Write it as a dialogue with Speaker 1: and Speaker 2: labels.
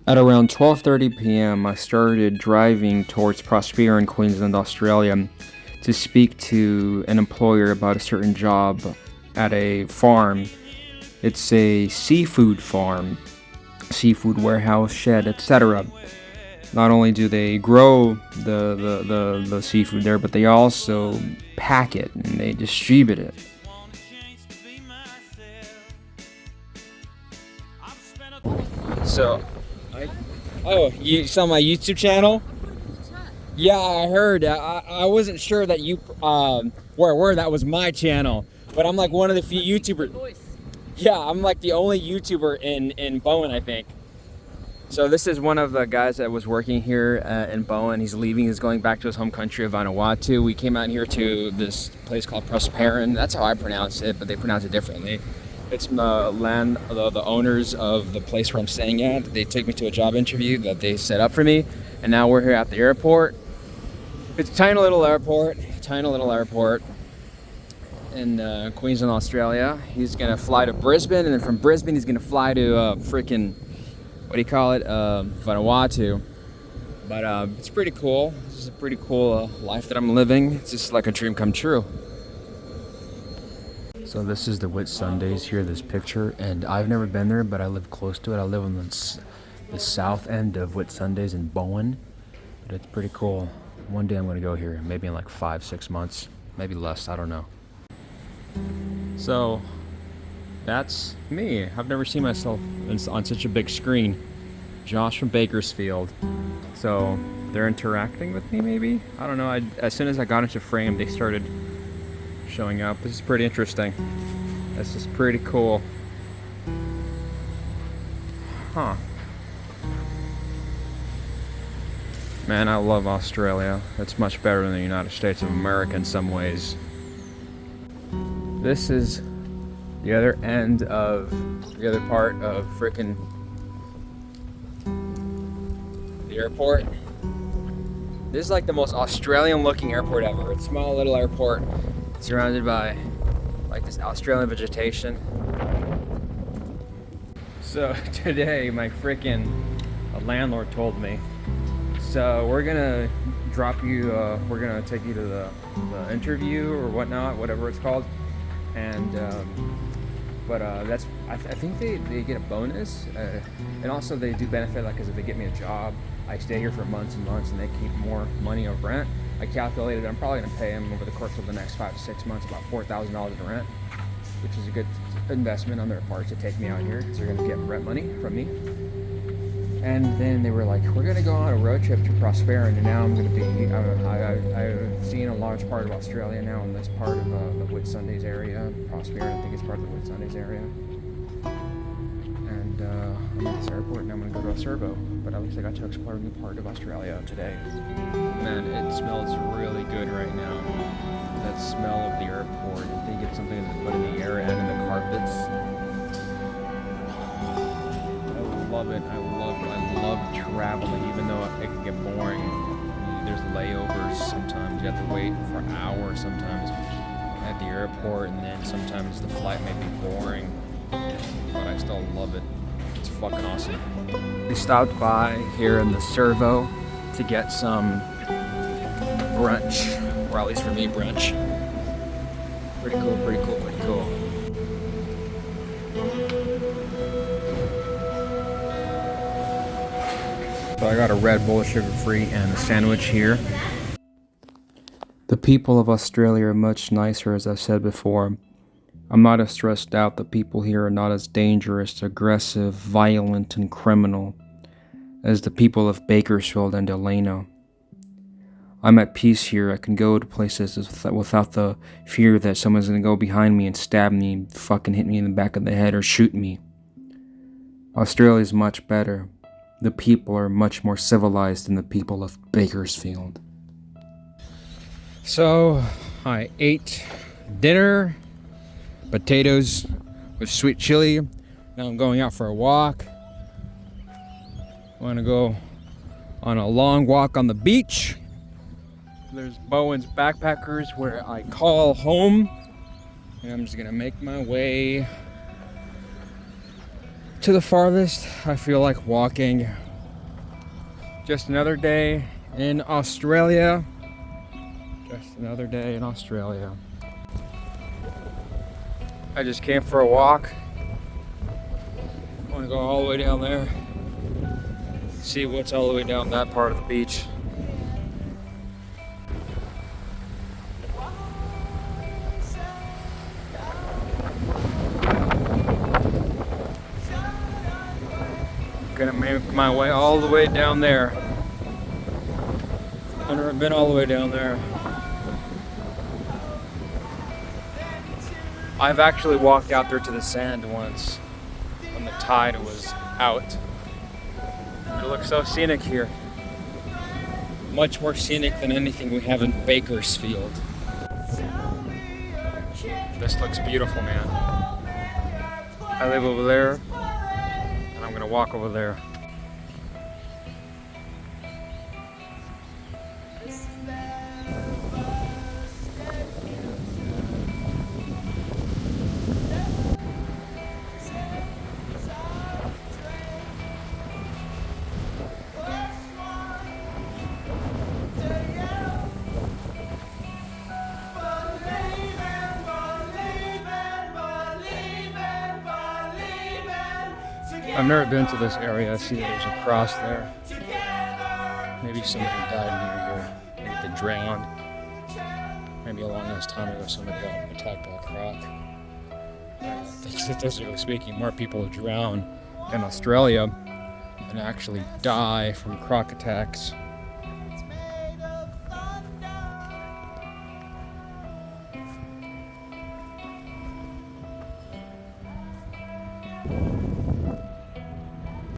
Speaker 1: At around 12:30 p.m., I started driving towards Prospera in Queensland, Australia, to speak to an employer about a certain job at a farm. It's a seafood farm, seafood warehouse, shed, etc. Not only do they grow the seafood there, but they also pack it and they distribute it. So, you saw my YouTube channel? Yeah, I heard. I wasn't sure that you where that was my channel, but I'm like one of the few YouTubers. Yeah, I'm like the only YouTuber in Bowen, I think. So this is one of the guys that was working here in Bowen. He's leaving. He's going back to his home country of Vanuatu. We came out here to this place called Prosperin. That's how I pronounce it, but they pronounce it differently. It's the owners of the place where I'm staying at. They took me to a job interview that they set up for me, and now we're here at the airport. It's a tiny little airport in Queensland, Australia. He's gonna fly to Brisbane, and then from Brisbane he's gonna fly to Vanuatu. But it's pretty cool. This is a pretty cool life that I'm living. It's just like a dream come true. So this is the Whitsundays here, this picture, and I've never been there, but I live close to it. I live on the south end of Whitsundays in Bowen, but it's pretty cool. One day I'm gonna go here, maybe in like 5-6 months, maybe less, I don't know. So that's me. I've never seen myself on such a big screen. Josh from Bakersfield. So they're interacting with me, maybe? I don't know. As soon as I got into frame, they started showing up. This is pretty interesting. This is pretty cool. Huh. Man, I love Australia. It's much better than the United States of America in some ways. This is the other part of frickin' the airport. This is like the most Australian looking airport ever. It's a small little airport surrounded by like this Australian vegetation. So today my freaking landlord told me, so we're gonna drop you, we're gonna take you to the interview or whatnot, whatever it's called, and that's I think they get a bonus, and also they do benefit, like, because if they get me a job, I stay here for months and months and they keep more money of rent. I calculated I'm probably going to pay them over the course of the next 5 to 6 months about $4,000 in rent, which is a good investment on their part to take me out here, because they're going to get rent money from me. And then they were like, we're going to go on a road trip to Prospera, and now I'm going to be, I've seen a large part of Australia now in this part of the Whitsundays area. Prospera, I think it's part of the Whitsundays area. And I'm at this airport, and I'm going to go to a servo. But at least I got to explore a new part of Australia today. Man, it smells really good right now. That smell of the airport. I think it's something that's put in the air and in the carpets. I love it. I love traveling, even though it can get boring. There's layovers sometimes. You have to wait for hours sometimes at the airport, and then sometimes the flight may be boring. But I still love it. It's fucking awesome. We stopped by here in the servo to get some brunch, or at least for me, brunch. Pretty cool. So I got a Red Bull, sugar-free, and a sandwich here. The people of Australia are much nicer, as I've said before. I'm not as stressed out. The people here are not as dangerous, aggressive, violent, and criminal as the people of Bakersfield and Elena. I'm at peace here. I can go to places without the fear that someone's going to go behind me and stab me and fucking hit me in the back of the head or shoot me. Australia is much better. The people are much more civilized than the people of Bakersfield. So, I ate dinner. Potatoes with sweet chili. Now I'm going out for a walk. I want to go on a long walk on the beach. There's Bowen's Backpackers, where I call home. And I'm just gonna make my way to the farthest I feel like walking, Just another day in Australia. Just another day in Australia. I just came for a walk. I want to go all the way down there. See what's all the way down that part of the beach. Gonna make my way all the way down there. I've never been all the way down there. I've actually walked out there to the sand once when the tide was out. It looks so scenic here. Much more scenic than anything we have in Bakersfield. This looks beautiful, man. I live over there, and I'm gonna walk over there. I've never been to this area. I see that there's a cross there. Maybe somebody died near here. Maybe they drowned. Maybe a long ass time ago somebody got attacked by a croc. Statistically speaking, more people drown in Australia than actually die from croc attacks